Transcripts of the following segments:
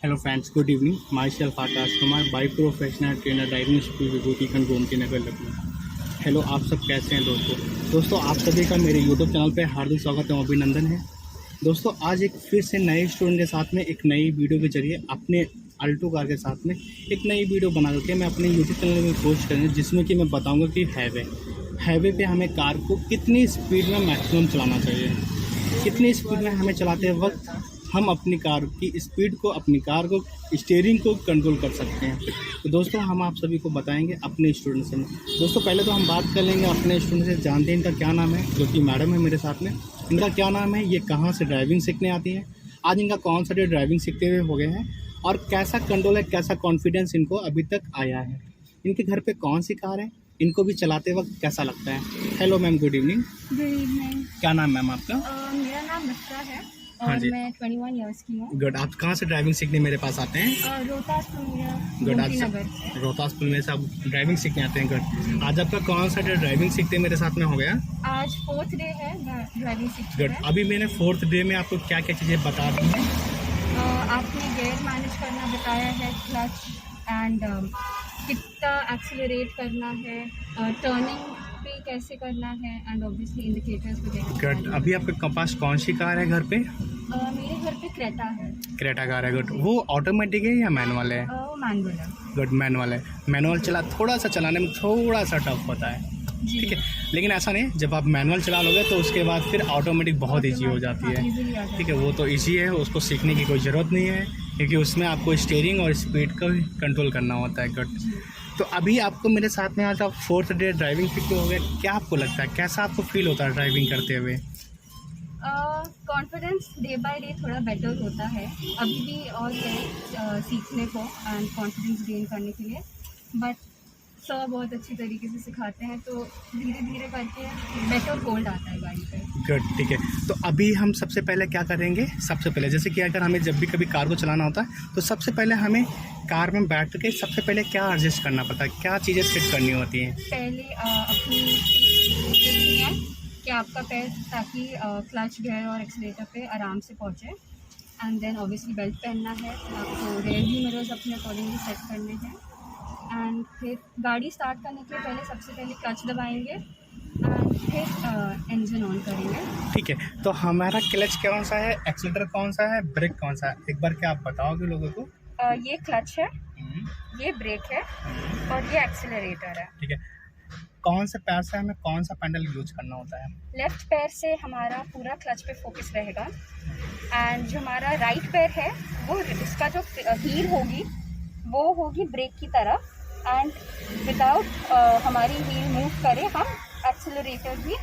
Hello friends, good evening. Myself Aakash Kumar, by professional trainer, driving school Vibhuti Khand Gomti Nagar Lucknow. Hello, आप सब कैसे हैं दोस्तों आप सभी का मेरे यूट्यूब चैनल पे हार्दिक स्वागत एवं अभिनंदन है। दोस्तों, आज एक फिर से नए स्टूडेंट के साथ में एक नई वीडियो के जरिए अपने अल्टो कार के साथ में एक नई वीडियो बना करके मैं अपने यूट्यूब चैनल में पोस्ट करेंगे, जिसमें कि मैं बताऊँगा कि हाईवे पे हमें कार को कितनी स्पीड में मैक्सिमम चलाना चाहिए, कितनी स्पीड में हमें चलाते वक्त हम अपनी कार की स्पीड को, अपनी कार को, स्टीयरिंग को कंट्रोल कर सकते हैं। तो दोस्तों, हम आप सभी को बताएंगे अपने स्टूडेंट से। दोस्तों, पहले तो हम बात कर लेंगे अपने स्टूडेंट से, जानते हैं इनका क्या नाम है, जो कि मैडम है मेरे साथ में। इनका क्या नाम है, ये कहाँ से ड्राइविंग सीखने आती है, आज इनका कौन सा डे ड्राइविंग सीखते हुए हो गए हैं और कैसा कंट्रोल है, कैसा कॉन्फिडेंस इनको अभी तक आया है, इनके घर पर कौन सी कार है, इनको भी चलाते वक्त कैसा लगता है। Hello ma'am, good evening. Good evening. क्या नाम मैम आपका? मेरा नाम मिश्रा है और हाँ जी। मैं 21 इयर्स की हूँ। गुड। आप कहाँ से ड्राइविंग सीखने मेरे पास आते हैं? रोहतासपुर नगर। रोहतासपुर में से आप ड्राइविंग सीखने आते हैं। गुड। आज आपका कौन सा डे ड्राइविंग सीखते मेरे साथ में हो गया? आज 4th डे है ड्राइविंग सीखने गुड। में। अभी मैंने 4th डे में आपको क्या क्या चीज़ें बता दी हैं? आपने गियर मैनेज करना बताया है, क्लच एंड कितना एक्सीलरेट करना है, टर्निंग पे कैसे करना है एंड ऑब्वियसली इंडिकेटर्स वगैरह। गुड। अभी आपके पास कौन सी कार है घर पे? मेरे घर पे क्रेटा है। क्रेटा कार है। गुड। वो ऑटोमेटिक है या मैनुअल है? वो मैनुअल है। गुड, मैनुअल है। मैनुअल थोड़ा सा चलाने में थोड़ा सा टफ होता है, ठीक है, लेकिन ऐसा नहीं, जब आप मैनुअल चला लोगे तो उसके बाद फिर ऑटोमेटिक बहुत ईजी हो जाती है, ठीक है। वो तो ईजी है, उसको सीखने की कोई ज़रूरत नहीं है, क्योंकि उसमें आपको स्टीयरिंग और स्पीड का भी कंट्रोल करना होता है। गुड। तो अभी आपको मेरे साथ में आज आप 4th डे ड्राइविंग सीखते हो गए, क्या आपको लगता है, कैसा आपको फील होता है ड्राइविंग करते हुए? कॉन्फिडेंस डे बाय डे थोड़ा बेटर होता है, अभी भी और है सीखने को एंड कॉन्फिडेंस गेन करने के लिए, बट सर बहुत अच्छी तरीके से सिखाते हैं, तो धीरे धीरे करके बेटर होल्ड आता है गाड़ी पे। गुड, ठीक है। तो अभी हम सबसे पहले क्या करेंगे, सबसे पहले जैसे कि अगर हमें जब भी कभी कार को चलाना होता है तो सबसे पहले हमें कार में बैठ के सबसे पहले क्या एडजस्ट करना पड़ता है, क्या चीज़ें सेट करनी होती हैं? पहले अपनी देखनी है कि आपका पैर ताकि क्लच, गियर और एक्सीलेटर पे आराम से पहुँचे, एंड देन ऑब्वियसली बेल्ट पहनना है, आपको रेयर व्यू मिरर्स अपने अकॉर्डिंगली सेट करने हैं, एंड फिर गाड़ी स्टार्ट करने के लिए पहले सबसे पहले क्लच दबाएंगे एंड फिर इंजन ऑन करेंगे। ठीक है। तो हमारा क्लच कौन सा है, एक्सीलेटर कौन सा है, ब्रेक कौन सा है, एक बार क्या आप बताओगे लोगों को? ये क्लच है, ये ब्रेक है और ये एक्सीलरेटर है। ठीक है। कौन से पैर से हमें कौन सा पैडल यूज करना होता है? लेफ्ट पैर से हमारा पूरा क्लच पे फोकस रहेगा, एंड जो हमारा राइट पैर है वो इसका जो हील होगी वो होगी ब्रेक की तरफ, एंड विदाउट हमारी व्हील मूव करे हम एक्सीलरेटर भी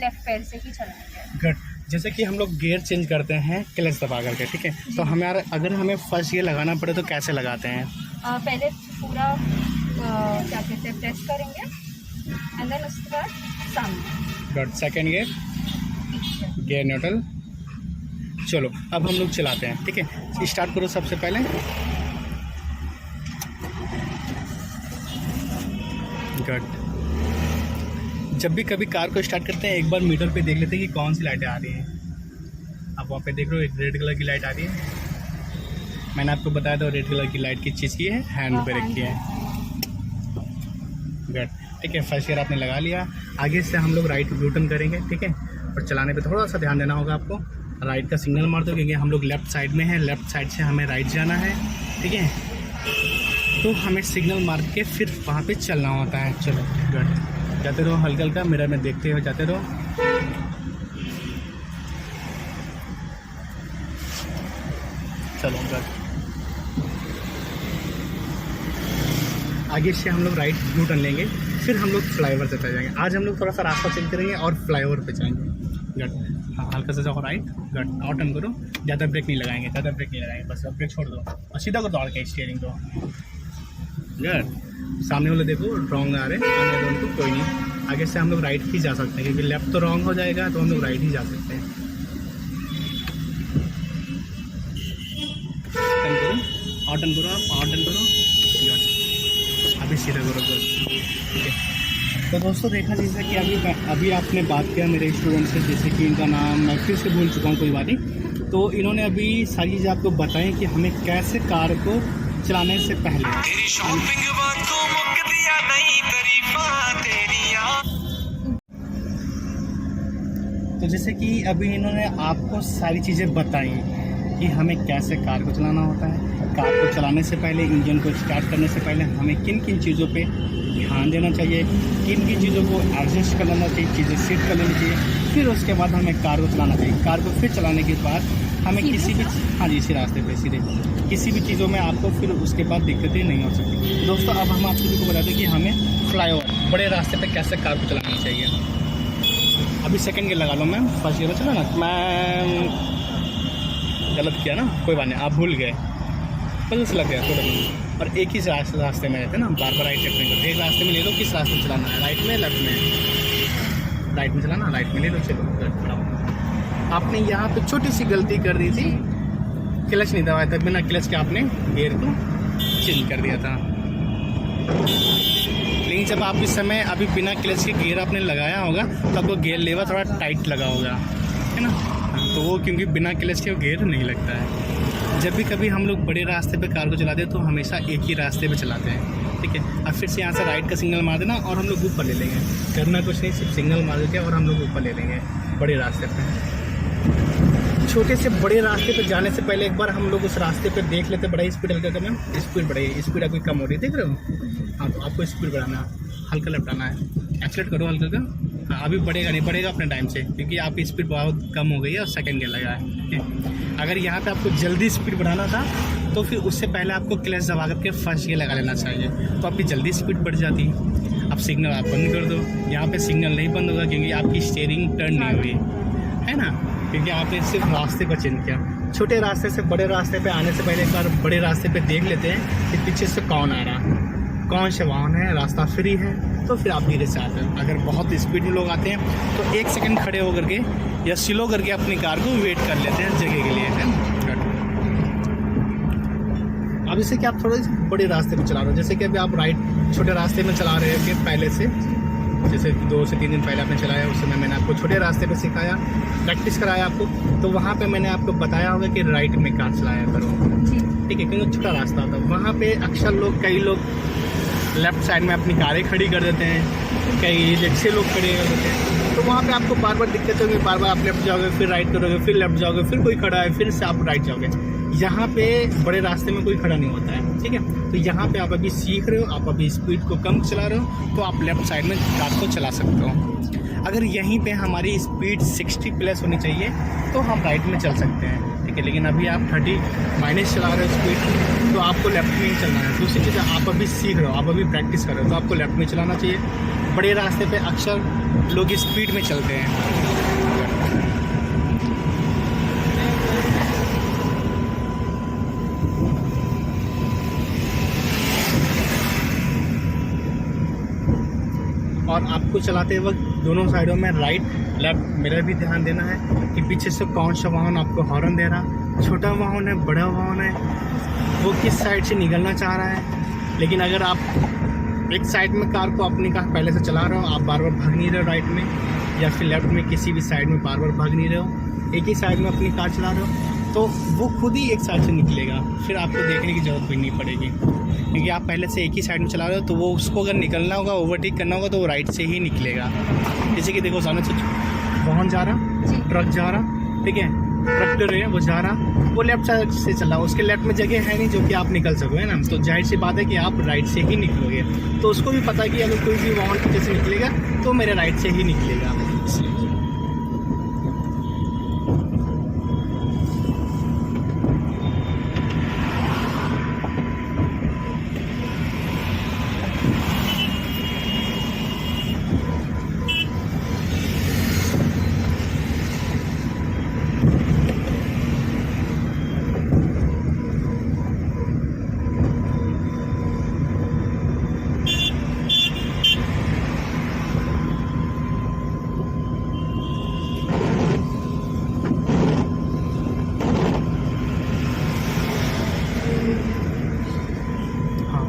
लेफ्ट पैर से ही चलाएंगे। गुड। जैसे कि हम लोग गियर चेंज करते हैं क्लच दबा करके, ठीक है, तो हमारा अगर हमें फर्स्ट गियर लगाना पड़े तो कैसे लगाते हैं? पहले पूरा क्या कहते हैं, प्रेस करेंगे एंड देन उसके बाद सामने। Good. Second gear, gear neutral. चलो अब हम लोग चलाते हैं, ठीक है, स्टार्ट करो सबसे पहले। गुड। जब भी कभी कार को स्टार्ट करते हैं एक बार मीटर पे देख लेते हैं कि कौन सी लाइटें आ रही हैं। आप वहाँ पे देख रहे हो, एक रेड कलर की लाइट आ रही है। मैंने आपको बताया था रेड कलर की लाइट किस चीज़ की है, हैंड पे रखी है। गुड, ठीक है। फर्स्ट गियर आपने लगा लिया, आगे से हम लोग राइट यू टर्न करेंगे, ठीक है, और चलाने पे थोड़ा सा ध्यान देना होगा आपको। राइट का सिग्नल मार दो, क्योंकि हम लोग लेफ़्ट साइड में हैं, लेफ़्ट साइड से हमें राइट जाना है, ठीक है, तो हमें सिग्नल मार के फिर वहाँ पे चलना होता है। चलो गुड, जाते रहो हल्का हल्का, मिरर में देखते हुए जाते रहो। चलो गुड। आगे से हम लोग राइट यू टर्न लेंगे, फिर हम लोग फ्लाईओवर से चले जाएंगे। आज हम लोग थोड़ा सा रास्ता चेंज करेंगे और फ्लाईओवर पे जाएंगे। गुड। हाँ, हल्का से जाओ राइट। गुड। और टर्न करो, ज़्यादा ब्रेक नहीं लगाएंगे, बस ब्रेक छोड़ दो और सीधा कर दो आड़ के स्टीयरिंग को। गुड। सामने वाले देखो रॉन्ग आ रहे हैं, उनको कोई नहीं, आगे से हम लोग राइट ही जा सकते हैं, क्योंकि लेफ्ट तो रॉन्ग हो जाएगा, तो हम लोग राइट ही जा सकते हैं। टर्न करो, और टर्न करो, आप और टर्न करो, अभी सीधा करो, ठीक है। तो दोस्तों देखा जैसे कि अभी आपने बात किया मेरे स्टूडेंट से, जैसे कि इनका नाम मैं फिर से भूल चुका हूँ, कोई बात नहीं। तो इन्होंने अभी सारी चीज़ें आपको बताई कि हमें कैसे कार को चलाने से पहले तेरी शॉपिंग बातों मुक दिया नहीं तरीफा तेरिया। तो जैसे कि अभी इन्होंने आपको सारी चीज़ें बताई कि हमें कैसे कार को चलाना होता है। कार को चलाने से पहले, इंजन को स्टार्ट करने से पहले हमें किन किन चीज़ों पे ध्यान देना चाहिए, किन किन चीज़ों को एडजस्ट कर लेना चाहिए, चीज़ें सेट कर लेनी चाहिए। फिर उसके बाद हमें कार को चलाना चाहिए। कार को फिर चलाने के बाद हमें किसी भी, हाँ जी, इसी रास्ते पे सीधे, किसी भी चीज़ों में आपको फिर उसके बाद दिक्कतें नहीं हो सकती। दोस्तों अब हम आप सभी को बताते हैं कि हमें फ्लाईओवर, बड़े रास्ते पे कैसे कार को चलाना चाहिए। अभी सेकंड गियर लगा लो मैम, फर्स्ट गियर में चला ना, मैं गलत किया ना, कोई बात नहीं, आप भूल गए, बस लग गया थोड़ा बहुत। और एक ही रास्ते में रहते ना, बार बार राइट लेफ्ट नहीं करते। एक रास्ते में ले लो, किस रास्ते में चलाना है, राइट में लेफ्ट में, राइट में चलाना, राइट में ले लो, चलो खड़ा हो। आपने यहाँ पे छोटी सी गलती कर दी थी, क्लच नहीं दबाया था, बिना क्लच के आपने गियर को चेंज कर दिया था। लेकिन जब आप इस समय अभी बिना क्लच के गियर आपने लगाया होगा तो आपको गियर लेवर थोड़ा टाइट लगा होगा, है ना, तो वो क्योंकि बिना क्लच के गियर नहीं लगता है। जब भी कभी हम लोग बड़े रास्ते पे कार को चलाते हैं तो हमेशा एक ही रास्ते पे चलाते हैं, ठीक है। अब फिर से यहाँ से राइट का सिग्नल मार देना और हम लोग ऊपर ले लेंगे, करना कुछ नहीं, सिर्फ सिग्नल मार देते और हम लोग ऊपर ले लेंगे बड़े रास्ते पे। छोटे से बड़े रास्ते पे जाने से पहले एक बार हम लोग उस रास्ते पे देख लेते, बड़ा स्पीड हल्का करना, स्पीड बढ़ाइए, स्पीड आपकी कम हो रही है, देख रहे हो। हाँ, तो आपको स्पीड बढ़ाना, हल्का लपटाना है, एक्सीलेट करो हल्का का। हाँ, अभी बढ़ेगा नहीं, बढ़ेगा अपने टाइम से, क्योंकि आपकी स्पीड बहुत कम हो गई है और सेकंड गियर लगा है, ठीक है। अगर यहाँ पे आपको जल्दी स्पीड बढ़ाना था तो फिर उससे पहले आपको क्लच दबा करके फर्स्ट गियर लगा लेना चाहिए, तो आपकी जल्दी स्पीड बढ़ जाती। अब सिग्नल आप बंद कर दो, यहाँ पे सिग्नल नहीं बंद होगा क्योंकि आपकी स्टीयरिंग टर्न नहीं हुई है ना, क्योंकि आपने सिर्फ रास्ते को चेंज किया। छोटे रास्ते से बड़े रास्ते पे आने से पहले एक बार बड़े रास्ते पे देख लेते हैं कि पीछे से कौन आ रहा, कौन से वाहन है, रास्ता फ्री है, तो फिर आप धीरे से आते हैं। अगर बहुत स्पीड में लोग आते हैं तो एक सेकंड खड़े होकर के या स्लो करके अपनी कार को वेट कर लेते हैं जगह के लिए, है। अब जैसे कि आप थोड़े बड़े रास्ते पे चला रहे हो, जैसे कि अभी आप राइट छोटे रास्ते में चला रहे हो पहले से, जैसे 2 से 3 दिन पहले आपने चलाया, उस समय मैंने आपको छोटे रास्ते पे सिखाया, प्रैक्टिस कराया आपको, तो वहाँ पे मैंने आपको बताया होगा कि राइट में कार चलाया करो, ठीक है, क्योंकि छोटा रास्ता होता है। वहाँ पे अक्सर लोग, कई लोग लेफ्ट साइड में अपनी कारें खड़ी कर देते हैं, कई रिक्शे लोग खड़े कर देते हैं, तो वहाँ पे आपको बार बार दिक्कत होगी, बार बार आप लेफ्ट जाओगे, फिर राइट करोगे, फिर लेफ्ट जाओगे, फिर कोई खड़ा है, फिर से आप राइट जाओगे। यहाँ पे बड़े रास्ते में कोई खड़ा नहीं होता है, ठीक है। तो यहाँ पे आप अभी सीख रहे हो, आप अभी स्पीड को कम चला रहे हो, तो आप लेफ्ट साइड में कार को चला सकते हो। अगर यहीं पे हमारी स्पीड 60 प्लस होनी चाहिए तो हम राइट में चल सकते हैं, ठीक है। लेकिन अभी आप 30 माइनस चला रहे हो स्पीड, तो आपको लेफ्ट में ही चलना है। दूसरी चीज़, आप अभी सीख रहे हो, आप अभी प्रैक्टिस कर रहे हो, तो आपको लेफ्ट में चलाना चाहिए। बड़े रास्ते पे अक्सर लोग स्पीड में चलते हैं। और आपको चलाते वक्त दोनों साइडों में राइट लेफ्ट मिरर भी ध्यान देना है कि पीछे से कौन सा वाहन आपको हॉर्न दे रहा, छोटा वाहन है, बड़ा वाहन है, वो किस साइड से निकलना चाह रहा है। लेकिन अगर आप एक साइड में कार को अपनी कार पहले से चला रहे हो, आप बार बार भाग नहीं रहे हो राइट में या फिर लेफ्ट में, किसी भी साइड में बार बार भाग नहीं रहे हो, एक ही साइड में अपनी कार चला रहे हो, तो वो खुद ही एक साइड से निकलेगा, फिर आपको देखने की ज़रूरत भी नहीं पड़ेगी, क्योंकि आप पहले से एक ही साइड में चला रहे हो। तो वो उसको अगर निकलना होगा, ओवरटेक करना होगा, तो वो राइट से ही निकलेगा। जैसे कि देखो सामने से वाहन जा रहा, ट्रक जा रहा, ठीक है, ट्रैक्टर है वो जा रहा, वो लेफ्ट साइड से चला, उसके लेफ्ट में जगह है नहीं जो कि आप निकल सको, है ना। तो जाहिर सी बात है कि आप राइट से ही निकलोगे। तो उसको भी पता है कि अगर कोई भी वाहन पीछे से निकलेगा तो मेरे राइट से ही निकलेगा, इसलिए।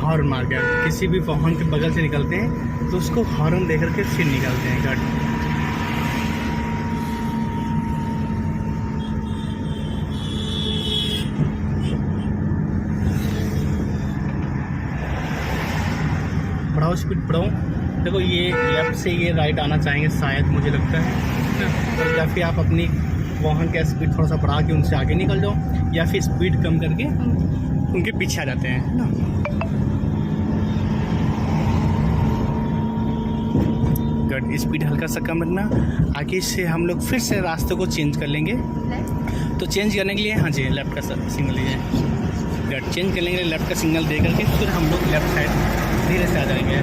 हॉर्न मार के किसी भी वाहन के बगल से निकलते हैं तो उसको हॉर्न दे करके फिर निकलते हैं गाड़ी। बढ़ाओ, स्पीड बढ़ाओ। देखो ये लेफ्ट से ये राइट आना चाहेंगे शायद, मुझे लगता है ना। और या फिर आप अपनी वाहन का स्पीड थोड़ा सा बढ़ा के उनसे आगे निकल जाओ, या फिर स्पीड कम करके उनके पीछे आ जाते हैं, है ना। गुड, स्पीड हल्का सा कम रखना। आगे से हम लोग फिर से रास्ते को चेंज कर लेंगे। तो चेंज करने के लिए हाँ जी लेफ़्ट का सिग्नल लीजिए। गुड, चेंज करने के लिए लेफ़्ट का सिग्नल दे करके फिर हम लोग लेफ़्ट साइड धीरे से आ जाएंगे।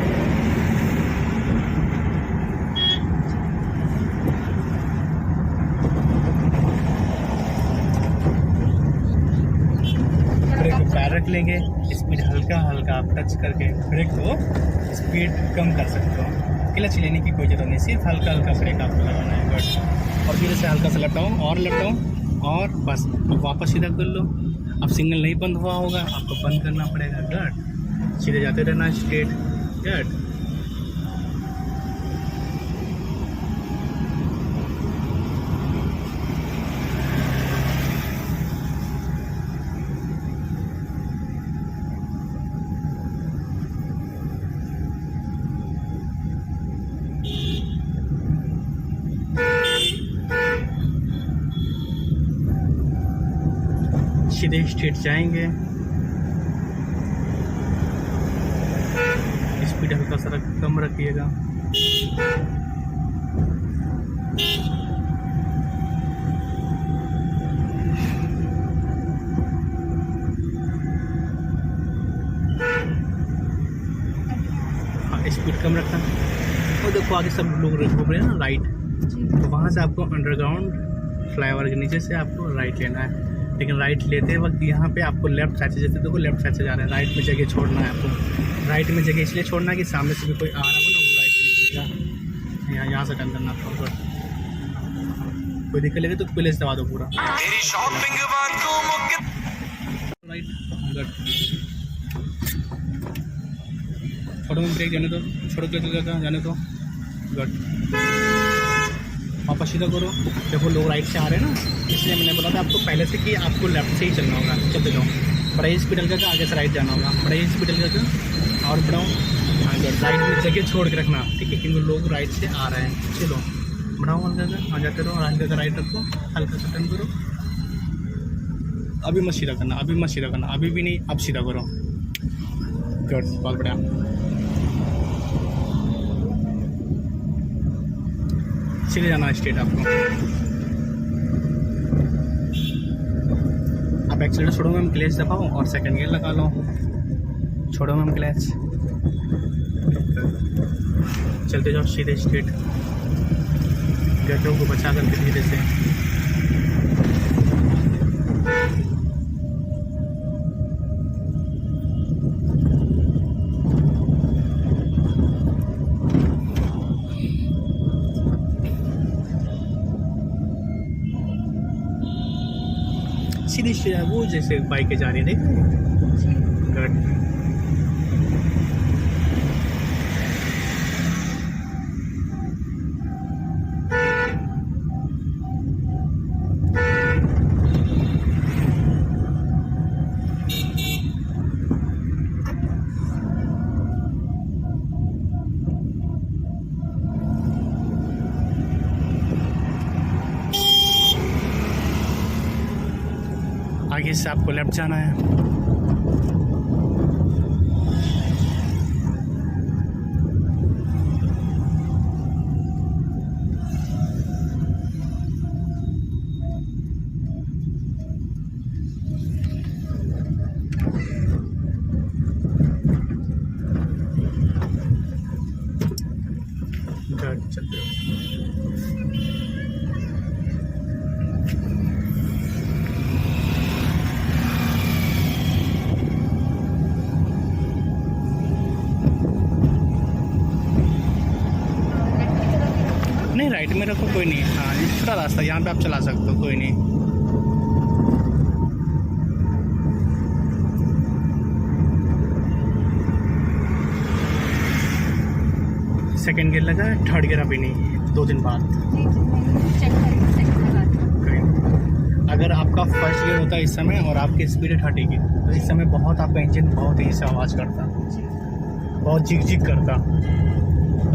ब्रेक पैर रख लेंगे, स्पीड हल्का हल्का आप टच करके ब्रेक को स्पीड कम कर सकते हो। क्लच लेने की कोई ज़रूरत नहीं, सिर्फ हल्का हल्का ब्रेक आपको लगाना है। गुड, और धीरे से हल्का सा लेफ्ट डाउन और लेफ्ट डाउन, और बस अब वापस सीधा कर लो। अब सिग्नल नहीं बंद हुआ होगा, आपको बंद करना पड़ेगा। गुड, सीधे जाते रहना स्ट्रेट। गुड, सीधे स्ट्रेट जाएंगे। स्पीड हल्का सा कम रखिएगा। हाँ, स्पीड कम रखना। और देखो आगे सब लोग घूम रहे हैं ना राइट, तो वहाँ से आपको अंडरग्राउंड फ्लाईओवर के नीचे से आपको राइट लेना है। लेकिन राइट लेते वक्त यहाँ पे आपको लेफ्ट साइड से, जैसे देखो लेफ्ट साइड से जा रहे हैं, राइट में जगह छोड़ना है आपको। राइट में जगह इसलिए छोड़ना है कि सामने से भी कोई आ रहा हो ना, वो राइट से निकलेगा। यहाँ से टर्न करना आपको। कोई दिक्कत लगे तो प्लेस दबा दो पूरा तेरी शॉपिंग राइट। गुड, छोड़ो में ब्रेक जाने दो, छोड़ो के जाने दो। गुड, वापस सीधा करो। देखो लोग राइट से आ रहे हैं ना, इसलिए मैंने बोला था आपको पहले से कि आपको लेफ्ट से ही चलना होगा। चलते जाओ, बड़ा ही स्पीड करके आगे से राइट जाना होगा, बड़ा ही स्पीड करके और बढ़ाओ। आगे राइट में जगह छोड़ के रखना, ठीक है, क्योंकि लोग राइट से आ रहे हैं। चलो बढ़ाओ, हल्का सा आ जाते रहो, हल्का सा राइट रखो, हल्का सा टर्न करो। अभी मत सीधा करना, अभी मत सीधा करना, अभी भी नहीं, अब सीधा करो। गुड, बहुत बढ़िया। सीधे जाना स्ट्रेट आपको। आप एक्सीलेटर छोड़ो मैम, क्लच दबाओ और सेकंड गियर लगा लो। छोड़ो मैम क्लच, चलते जाओ सीधे स्ट्रेट। गड्ढों को बचा करके धीरे से। सीधी सीधा वो जैसे बाइकें जा रही है, देख। गुड, आगे से आपको लेफ्ट जाना है। चलते हो। नहीं राइट में रखो, कोई नहीं। हाँ ये छोटा रास्ता, यहाँ पे आप चला सकते हो, कोई नहीं। सेकंड गियर लगा, थर्ड गियर अभी नहीं, 2 दिन बाद। अगर आपका फर्स्ट गियर होता है इस समय और आपकी स्पीड 30 की, तो इस समय बहुत आपका इंजन बहुत तेज़ी से आवाज़ करता। बहुत झिक झिक करता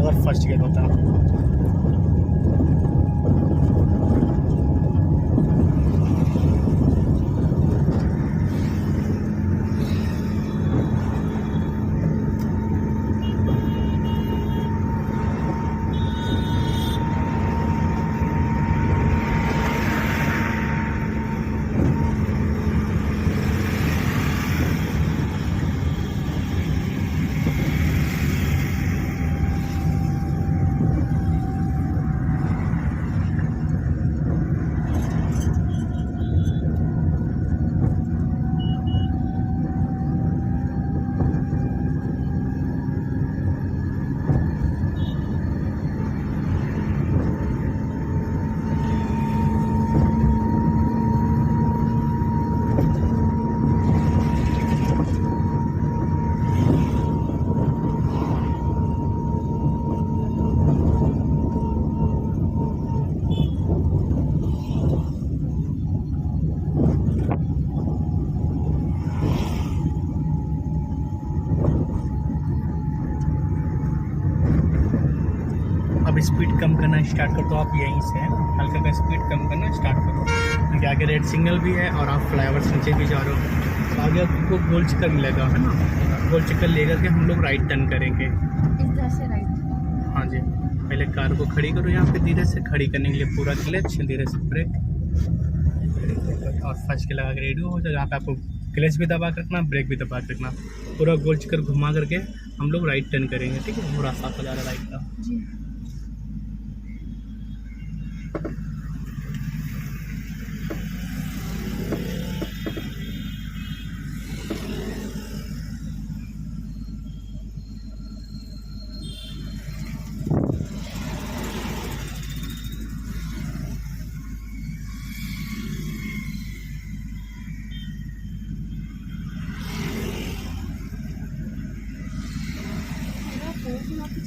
अगर फर्स्ट गियर होता। अब स्पीड कम करना स्टार्ट कर दो आप यहीं से, है ना, हल्का का स्पीड कम करना स्टार्ट करो क्योंकि आगे रेड सिग्नल भी है और आप फ्लाईओवर से नीचे भी जा रहे हो। तो आगे आपको गोल चक्कर मिलेगा, है ना, गोल चक्कर लेकर के हम लोग राइट टर्न करेंगे। इधर से राइट। हाँ जी, पहले कार को खड़ी करो यहाँ पे, धीरे से खड़ी करने के लिए पूरा क्लच, धीरे से ब्रेक और फर्स्ट के लगा के रेडी हो जाए। यहाँ पे आपको क्लच भी दबा के रखना, ब्रेक भी दबा के रखना, पूरा गोल चक्कर घुमा करके हम लोग राइट टर्न करेंगे। ठीक है, पूरा साफ हो जा रहा है राइट का। जी।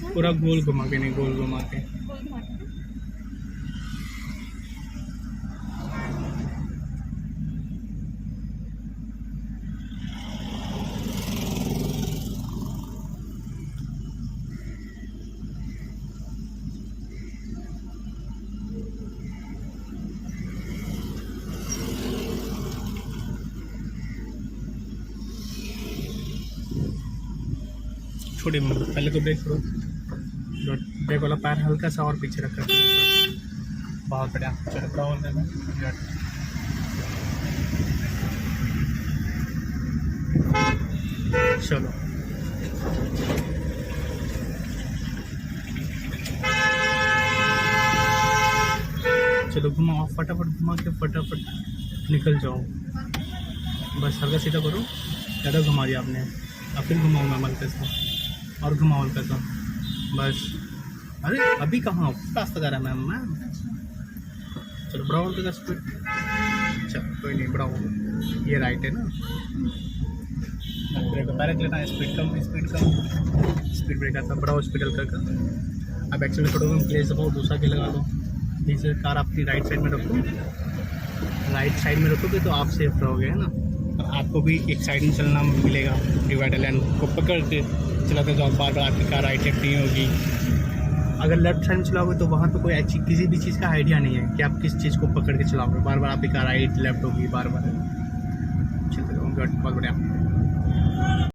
पूरा गोल घुमा के, नहीं गोल घुमा के। छोड़ी पहले तो ब्रेक करो, ब्रेक वाला पैर हल्का सा और पीछे रखा। बहुत बढ़िया, चलो डाउन देना। चलो चलो घुमाओ, फटाफट घुमा के फटाफट निकल जाओ। बस हल्का सीधा करो, ज़्यादा घुमा दिया आपने, अब फिर घुमाओ मैं हल्का सा और घुमाओ हल्का सा, बस। अरे अभी कहाँ रास्ता जा रहा है मैम। चलो बढ़ाओ हल्का स्पीड, चलो कोई नहीं बढ़ाओ, ये राइट है ना। ब्रेक पहले लेना, स्पीड कम, स्पीड ब्रेक आता, बढ़ाओ स्पीड हल्का का। अब एक्चुअली छोड़ोगे प्लेस दबाओ, दूसरा के लगा दो। जैसे कार अपनी राइट साइड में रखो, राइट साइड में रखोगे तो आप सेफ रहोगे, है ना। और आपको भी एक साइड में चलना मिलेगा, डिवाइडर लाइन को पकड़ के चलाते जाओ, बार बार आपकी कार राइट लेफ्ट नहीं होगी। अगर लेफ्ट साइड में चलाओगे तो वहाँ पे कोई अच्छी किसी भी चीज़ का आइडिया नहीं है कि आप किस चीज़ को पकड़ के चलाओगे, बार बार आपकी कार राइट लेफ्ट होगी, बार बार। चलते रहो, बहुत बढ़िया।